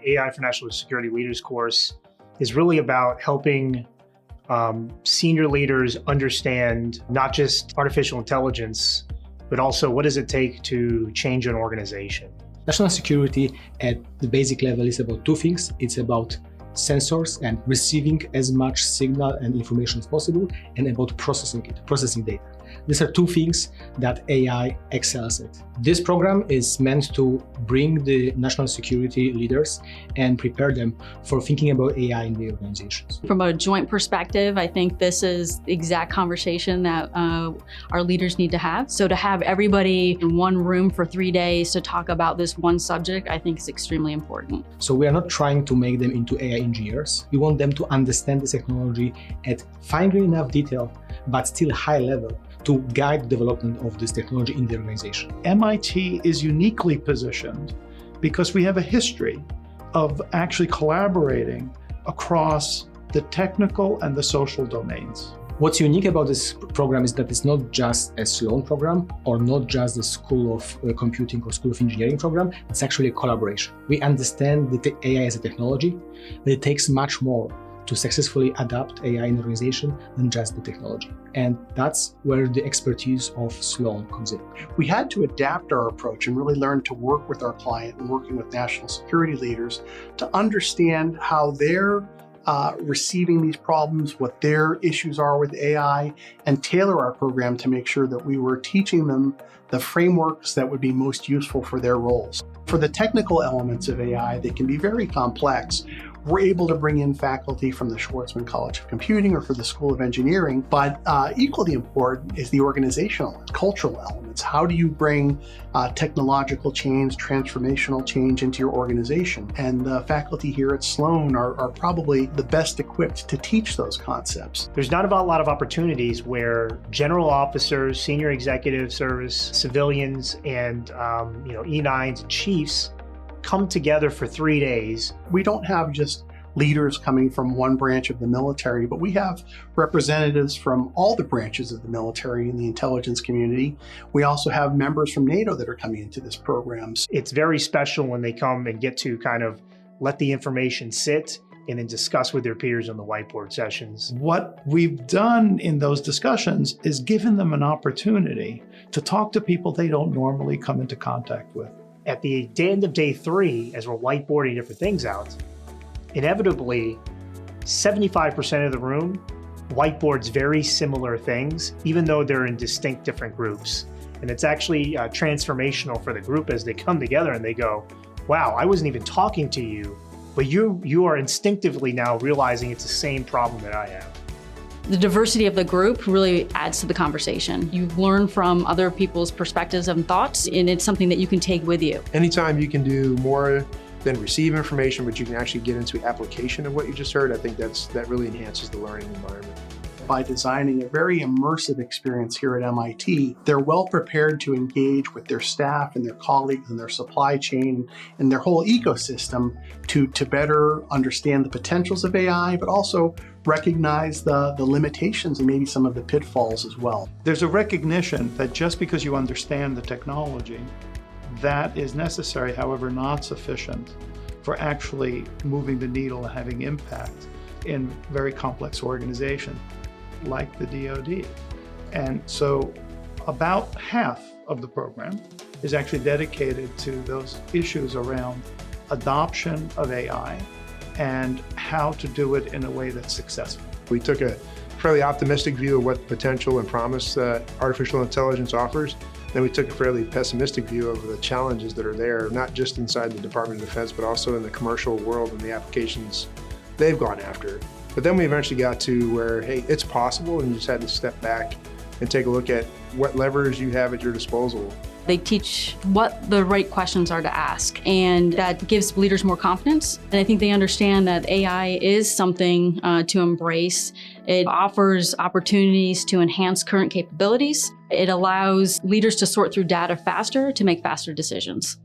AI for National Security Leaders course is really about helping senior leaders understand not just artificial intelligence, but also what does it take to change an organization. National security at the basic level is about two things. It's about sensors and receiving as much signal and information as possible, and about processing data. These are two things that AI excels at. This program is meant to bring the national security leaders and prepare them for thinking about AI in the organizations. From a joint perspective, I think this is the exact conversation that our leaders need to have. So to have everybody in one room for 3 days to talk about this one subject, I think is extremely important. So we are not trying to make them into AI engineers. We want them to understand the technology at fine-grained enough detail, but still high level, to guide the development of this technology in the organization. MIT is uniquely positioned because we have a history of actually collaborating across the technical and the social domains. What's unique about this program is that it's not just a Sloan program or not just the School of Computing or School of Engineering program. It's actually a collaboration. We understand the AI as a technology, but it takes much more to successfully adapt AI in an organization than just the technology. And that's where the expertise of Sloan comes in. We had to adapt our approach and really learn to work with our client and working with national security leaders to understand how they're receiving these problems, what their issues are with AI, and tailor our program to make sure that we were teaching them the frameworks that would be most useful for their roles. For the technical elements of AI, they can be very complex. We're able to bring in faculty from the Schwarzman College of Computing or for the School of Engineering, but equally important is the organizational and cultural elements. How do you bring technological change, transformational change into your organization? And the faculty here at Sloan are probably the best equipped to teach those concepts. There's not a lot of opportunities where general officers, senior executive service, civilians, and E9s and chiefs come together for 3 days. We don't have just leaders coming from one branch of the military, but we have representatives from all the branches of the military and the intelligence community. We also have members from NATO that are coming into this program. It's very special when they come and get to kind of let the information sit and then discuss with their peers on the whiteboard sessions. What we've done in those discussions is given them an opportunity to talk to people they don't normally come into contact with. At the end of day 3, as we're whiteboarding different things out, inevitably 75% of the room whiteboards very similar things, even though they're in distinct different groups. And it's actually transformational for the group as they come together and they go, wow, I wasn't even talking to you, but you are instinctively now realizing it's the same problem that I have. The diversity of the group really adds to the conversation. You learn from other people's perspectives and thoughts, and it's something that you can take with you. Anytime you can do more than receive information, but you can actually get into application of what you just heard, I think that really enhances the learning environment. By designing a very immersive experience here at MIT, they're well prepared to engage with their staff and their colleagues and their supply chain and their whole ecosystem to better understand the potentials of AI, but also recognize the limitations and maybe some of the pitfalls as well. There's a recognition that just because you understand the technology, that is necessary, however not sufficient for actually moving the needle and having impact in very complex organizations like the DoD. And so about half of the program is actually dedicated to those issues around adoption of AI and how to do it in a way that's successful. We took a fairly optimistic view of what potential and promise artificial intelligence offers. Then we took a fairly pessimistic view of the challenges that are there, not just inside the Department of Defense, but also in the commercial world and the applications they've gone after. But then we eventually got to where, hey, it's possible, and you just had to step back and take a look at what levers you have at your disposal. They teach what the right questions are to ask, and that gives leaders more confidence. And I think they understand that AI is something to embrace. It offers opportunities to enhance current capabilities. It allows leaders to sort through data faster to make faster decisions.